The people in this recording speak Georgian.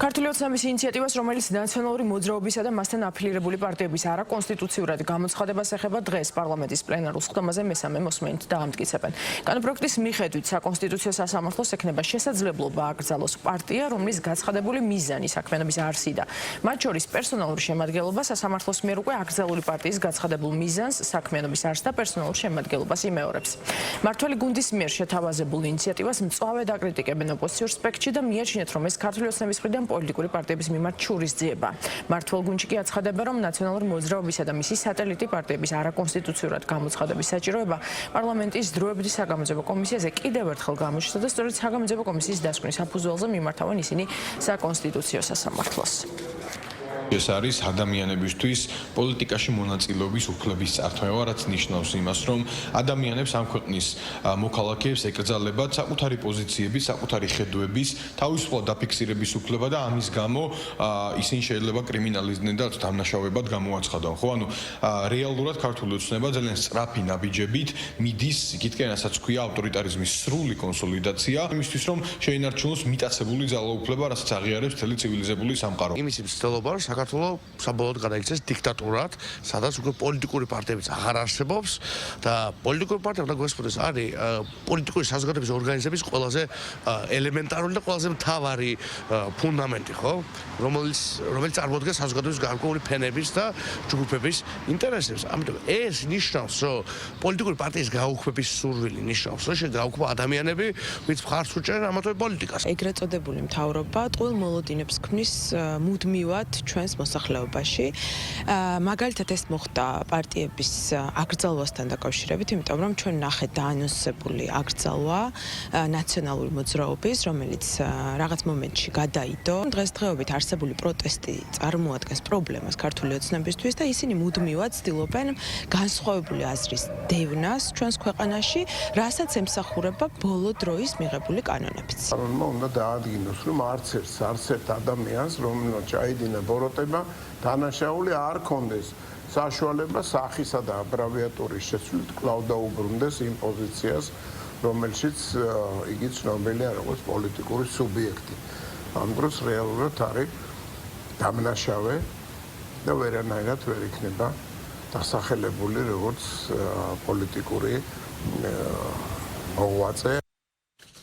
ქართული ოცნების ინიციატივას, რომელიც ნაციონალური მოძრაობისა და მასთან აფილირებული პარტიების არაკონსტიტუციურად გამოცხადებას ეხება დღეს პარლამენტის პლენარულ სხდომაზე მესამე მოსმენით დაამტკიცებენ. კანონპროექტის მიხედვით საკონსტიტუციო სასამართლოს ექნება შესაძლებლობა აკრძალოს პარტია, რომლის გაცხადებული მიზანი საქმიანობის არსი და მათ შორის პერსონალური შემადგენლობა სასამართლოს მიერ უკვე აკრძალული პარტიის გაცხადებულ მიზანს, საქმიანობის არსს და პერსონალურ შემადგენლობას იმეორებს. მმართველი გუნდის მიერ შეთავაზებულ ინიციატივას მწვავედ აკრიტიკებენ ოპოზიციურ სპექტრში და მიაჩნიათ, რომ ეს ქართული ოცნების მხრიდან პოლიტიკური პარტიების მიმართ შურისძიება. მმართველ გუნდში კი აცხადება, რომ ნაციონალური მოძრაობისა და მისი სატელიტი პარტიების არაკონსტიტუციურად გამოცხადების საჭიროება პარლამენტის დროებითი საგამოძიებო კომისიაზე კიდევ ერთხელ გამოჩნდა და სწორედ საგამოძიებო კომისიის დასკვნის საფუძველზე მიმართავენ ისინი საკონსტიტუციო სასამართლოს. ეს არის ადამიანებისთვის პოლიტიკაში მონაწილეობის უფლების წართვევა, რაც ნიშნავს იმას, რომ ადამიანებს ამ ქვეყნის მოქალაქეებს ეკრძალებათ საკუთარი პოზიციების, საკუთარი ხედვების, თავისუფლად დაფიქსირების უფლება და ამის გამო ისინი შეიძლება კრიმინალიზდნენ და დამნაშავებად გამოაცხადონ. ხო, ანუ რეალურად ქართული ოცნება ძალიან სწრაფი ნაბიჯებით მიდის იქითკენ, რასაც ქვია ავტორიტარიზმის სრული კონსოლიდაცია, იმისთვის რომ შეინარჩუნოს მიტაცებული ძალაუფლება, რასაც აღიარებს მთელი ცივილიზებული სამყარო. იმის მცდელობა საქართველოს საბოლოოდ გადაიქცეს დიქტატურად, სადაც უკვე პოლიტიკური პარტიებიც აღარ არსებობს და პოლიტიკური პარტიები და გასწორდეს არის პოლიტიკური საზოგადოების ორგანიზების ყველაზე ელემენტარული და ყველაზე მთავარი ფუნდამენტი, ხო? რომელიც წარმოადგენს საზოგადოების გარკვეული ფენების და ჯგუფების ინტერესებს. ამიტომ ეს ნიშნავს, რომ პოლიტიკური პარტიის გაუქმების სურვილი ნიშნავს, რომ გაუქმება ადამიანები, ვინც მხარს უჭერენ ამათვე პოლიტიკას. ეგრეთ წოდებული მთავრობა ტყუილ მოლოდინებს ქმნის მუდმივად ჩვენს მოსახლეობაში. მაგალითად ეს მოხდა პარტიების აკრძალვასთან დაკავშირებით, იმიტომ რომ ჩვენ ნახეთ დაანონსებული აკრძალვა ნაციონალური მოძრაობის, რომელიც რაღაც მომენტში გადაიდო. დღესდღეობით არსებული პროტესტი წარმოადგენს პრობლემას ქართული ოცნებისთვის და ისინი მუდმივად ცდილობენ განსხვავებული აზრის დევნას ჩვენს ქვეყანაში, რასაც ემსახურება ბოლო დროის მიღებული კანონებიც. უნდა დაადგინოს, რომ არც ერთ ადამიანს, რომელსაც ჩაიდინა ბოროტება, დანაშაული არ კონდეს საშუალება სახისა და აბრევიატურის შესვლით კვლავ დაუბრუნდეს იმ პოზიციას, რომელშიც იგი ცნობილია როგორც პოლიტიკური სუბიექტი. ამ დროს რეალურად არის დამნაშავე და ვერანაირად ვერ იქნება დასახელებული როგორც პოლიტიკური მოღვაწე.